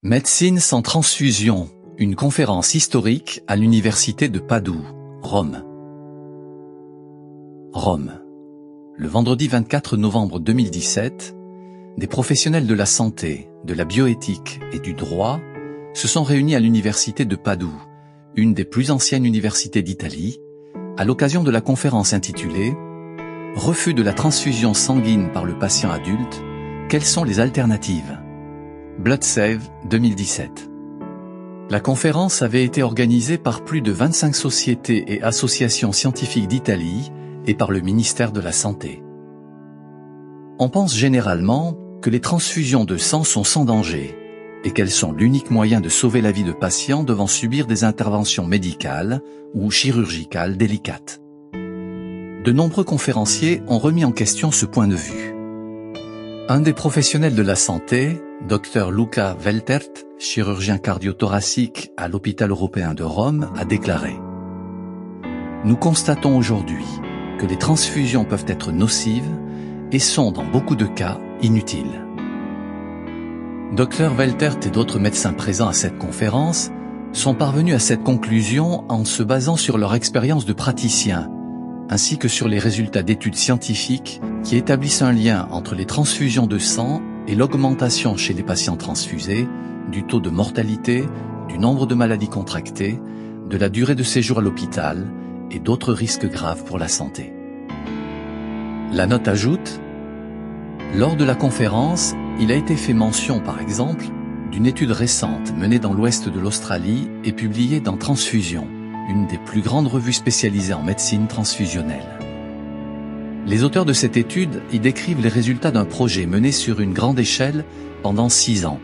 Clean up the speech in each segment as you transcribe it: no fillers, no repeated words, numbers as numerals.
Médecine sans transfusion, une conférence historique à l'université de Padoue, Rome. Rome. Le vendredi 24 novembre 2017, des professionnels de la santé, de la bioéthique et du droit se sont réunis à l'université de Padoue, une des plus anciennes universités d'Italie, à l'occasion de la conférence intitulée « Refus de la transfusion sanguine par le patient adulte, quelles sont les alternatives ?» Blood Save 2017. La conférence avait été organisée par plus de 25 sociétés et associations scientifiques d'Italie et par le ministère de la Santé. On pense généralement que les transfusions de sang sont sans danger et qu'elles sont l'unique moyen de sauver la vie de patients devant subir des interventions médicales ou chirurgicales délicates. De nombreux conférenciers ont remis en question ce point de vue. Un des professionnels de la santé, Dr Luca Veltert, chirurgien cardio-thoracique à l'hôpital européen de Rome, a déclaré « Nous constatons aujourd'hui que les transfusions peuvent être nocives et sont dans beaucoup de cas inutiles. » Dr Veltert et d'autres médecins présents à cette conférence sont parvenus à cette conclusion en se basant sur leur expérience de praticiens, ainsi que sur les résultats d'études scientifiques qui établissent un lien entre les transfusions de sang et l'augmentation chez les patients transfusés du taux de mortalité, du nombre de maladies contractées, de la durée de séjour à l'hôpital et d'autres risques graves pour la santé. La note ajoute « Lors de la conférence, il a été fait mention, par exemple, d'une étude récente menée dans l'ouest de l'Australie et publiée dans Transfusion, une des plus grandes revues spécialisées en médecine transfusionnelle. Les auteurs de cette étude y décrivent les résultats d'un projet mené sur une grande échelle pendant 6 ans.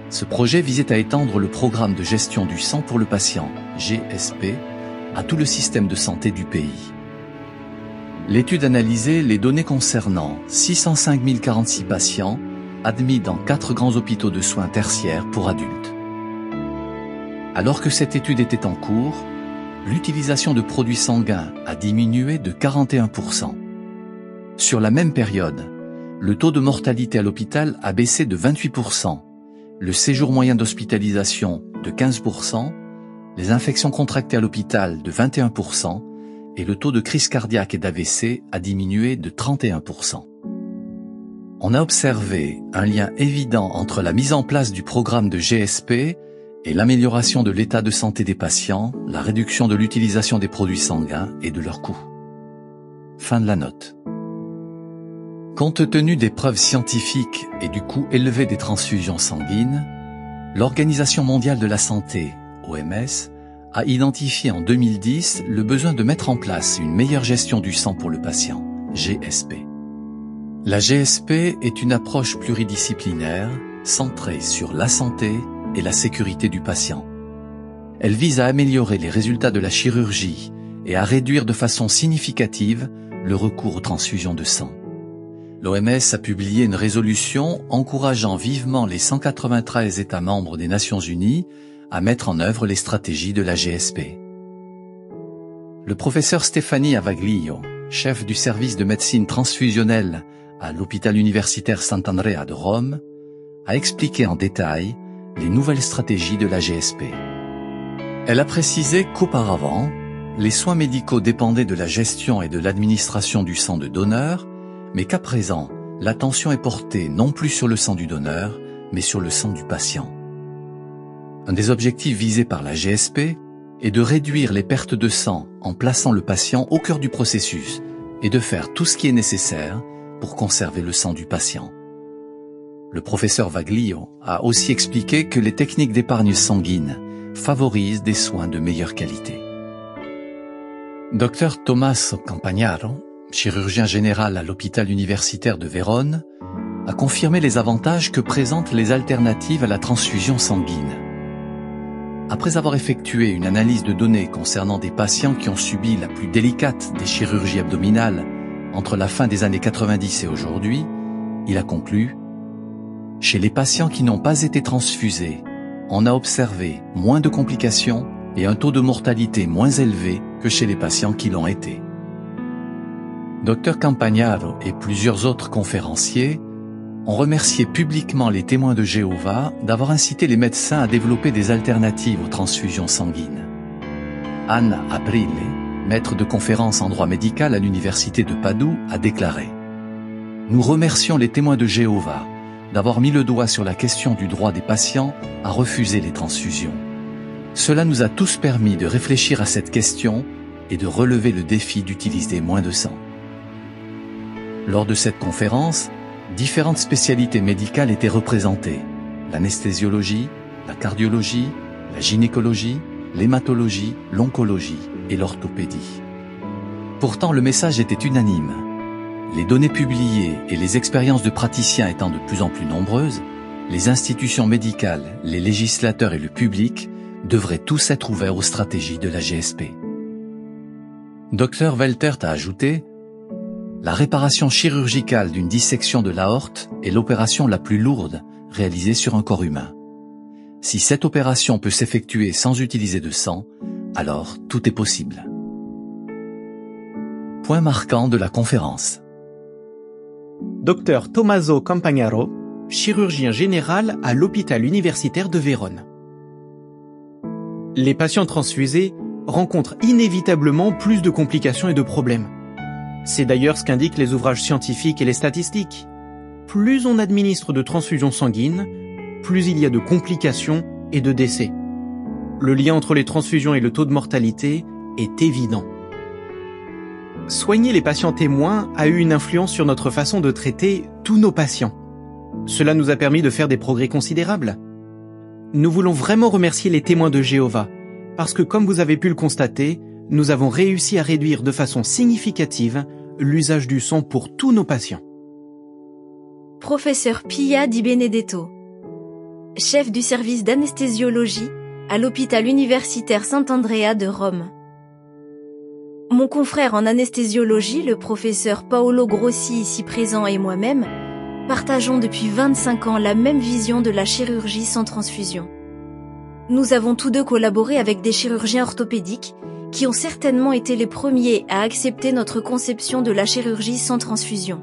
Ce projet visait à étendre le programme de gestion du sang pour le patient, GSP, à tout le système de santé du pays. L'étude analysait les données concernant 605 046 patients admis dans 4 grands hôpitaux de soins tertiaires pour adultes. Alors que cette étude était en cours, l'utilisation de produits sanguins a diminué de 41%. Sur la même période, le taux de mortalité à l'hôpital a baissé de 28%, le séjour moyen d'hospitalisation de 15%, les infections contractées à l'hôpital de 21% et le taux de crise cardiaque et d'AVC a diminué de 31%. On a observé un lien évident entre la mise en place du programme de GSP et l'amélioration de l'état de santé des patients, la réduction de l'utilisation des produits sanguins et de leur coût. Fin de la note. Compte tenu des preuves scientifiques et du coût élevé des transfusions sanguines, l'Organisation mondiale de la santé, OMS, a identifié en 2010 le besoin de mettre en place une meilleure gestion du sang pour le patient, GSP. La GSP est une approche pluridisciplinaire centrée sur la santé et la sécurité du patient. Elle vise à améliorer les résultats de la chirurgie et à réduire de façon significative le recours aux transfusions de sang. L'OMS a publié une résolution encourageant vivement les 193 États membres des Nations Unies à mettre en œuvre les stratégies de la GSP. Le professeur Stefani Avaglio, chef du service de médecine transfusionnelle à l'hôpital universitaire Sant'Andrea de Rome, a expliqué en détail les nouvelles stratégies de la GSP. Elle a précisé qu'auparavant, les soins médicaux dépendaient de la gestion et de l'administration du sang de donneur, mais qu'à présent, l'attention est portée non plus sur le sang du donneur, mais sur le sang du patient. Un des objectifs visés par la GSP est de réduire les pertes de sang en plaçant le patient au cœur du processus et de faire tout ce qui est nécessaire pour conserver le sang du patient. Le professeur Vaglio a aussi expliqué que les techniques d'épargne sanguine favorisent des soins de meilleure qualité. Dr Tommaso Campagnaro, chirurgien général à l'hôpital universitaire de Vérone, a confirmé les avantages que présentent les alternatives à la transfusion sanguine. Après avoir effectué une analyse de données concernant des patients qui ont subi la plus délicate des chirurgies abdominales entre la fin des années 90 et aujourd'hui, il a conclu « Chez les patients qui n'ont pas été transfusés, on a observé moins de complications et un taux de mortalité moins élevé que chez les patients qui l'ont été. » Dr Campagnaro et plusieurs autres conférenciers ont remercié publiquement les témoins de Jéhovah d'avoir incité les médecins à développer des alternatives aux transfusions sanguines. Anna Aprile, maître de conférence en droit médical à l'université de Padoue, a déclaré « Nous remercions les témoins de Jéhovah d'avoir mis le doigt sur la question du droit des patients à refuser les transfusions. Cela nous a tous permis de réfléchir à cette question et de relever le défi d'utiliser moins de sang. » Lors de cette conférence, différentes spécialités médicales étaient représentées: l'anesthésiologie, la cardiologie, la gynécologie, l'hématologie, l'oncologie et l'orthopédie. Pourtant, le message était unanime. Les données publiées et les expériences de praticiens étant de plus en plus nombreuses, les institutions médicales, les législateurs et le public devraient tous être ouverts aux stratégies de la GSP. Dr Weltert a ajouté: la réparation chirurgicale d'une dissection de l'aorte est l'opération la plus lourde réalisée sur un corps humain. Si cette opération peut s'effectuer sans utiliser de sang, alors tout est possible. Point marquant de la conférence. Dr Tommaso Campagnaro, chirurgien général à l'hôpital universitaire de Vérone. Les patients transfusés rencontrent inévitablement plus de complications et de problèmes. C'est d'ailleurs ce qu'indiquent les ouvrages scientifiques et les statistiques. Plus on administre de transfusions sanguines, plus il y a de complications et de décès. Le lien entre les transfusions et le taux de mortalité est évident. Soigner les patients témoins a eu une influence sur notre façon de traiter tous nos patients. Cela nous a permis de faire des progrès considérables. Nous voulons vraiment remercier les témoins de Jéhovah, parce que comme vous avez pu le constater, nous avons réussi à réduire de façon significative l'usage du sang pour tous nos patients. Professeur Pia Di Benedetto, chef du service d'anesthésiologie à l'hôpital universitaire Sant'Andrea de Rome. Mon confrère en anesthésiologie, le professeur Paolo Grossi ici présent et moi-même, partageons depuis 25 ans la même vision de la chirurgie sans transfusion. Nous avons tous deux collaboré avec des chirurgiens orthopédiques qui ont certainement été les premiers à accepter notre conception de la chirurgie sans transfusion.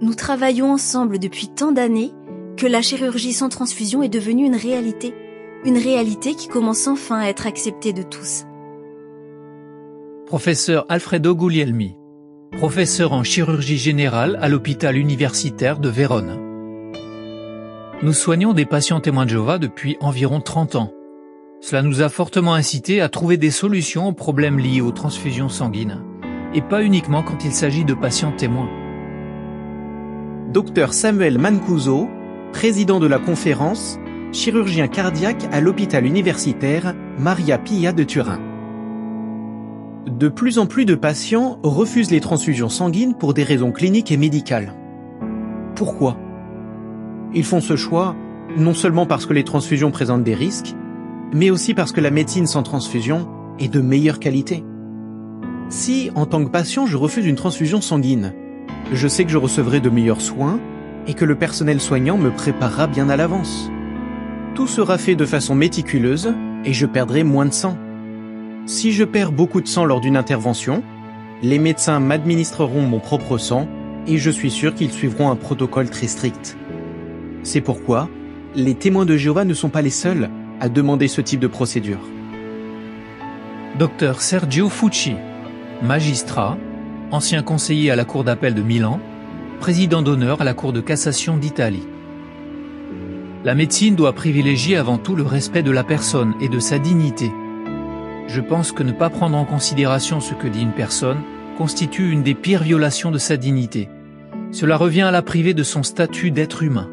Nous travaillons ensemble depuis tant d'années que la chirurgie sans transfusion est devenue une réalité qui commence enfin à être acceptée de tous. Professeur Alfredo Guglielmi, professeur en chirurgie générale à l'hôpital universitaire de Vérone. Nous soignons des patients témoins de Jéhovah depuis environ 30 ans. Cela nous a fortement incités à trouver des solutions aux problèmes liés aux transfusions sanguines, et pas uniquement quand il s'agit de patients témoins. Dr Samuel Mancuso, président de la conférence, chirurgien cardiaque à l'hôpital universitaire Maria Pia de Turin. De plus en plus de patients refusent les transfusions sanguines pour des raisons cliniques et médicales. Pourquoi ? Ils font ce choix non seulement parce que les transfusions présentent des risques, mais aussi parce que la médecine sans transfusion est de meilleure qualité. Si, en tant que patient, je refuse une transfusion sanguine, je sais que je recevrai de meilleurs soins et que le personnel soignant me préparera bien à l'avance. Tout sera fait de façon méticuleuse et je perdrai moins de sang. Si je perds beaucoup de sang lors d'une intervention, les médecins m'administreront mon propre sang et je suis sûr qu'ils suivront un protocole très strict. C'est pourquoi les témoins de Jéhovah ne sont pas les seuls à demander ce type de procédure. Dr Sergio Fucci, magistrat, ancien conseiller à la Cour d'appel de Milan, président d'honneur à la Cour de cassation d'Italie. La médecine doit privilégier avant tout le respect de la personne et de sa dignité. Je pense que ne pas prendre en considération ce que dit une personne constitue une des pires violations de sa dignité. Cela revient à la priver de son statut d'être humain.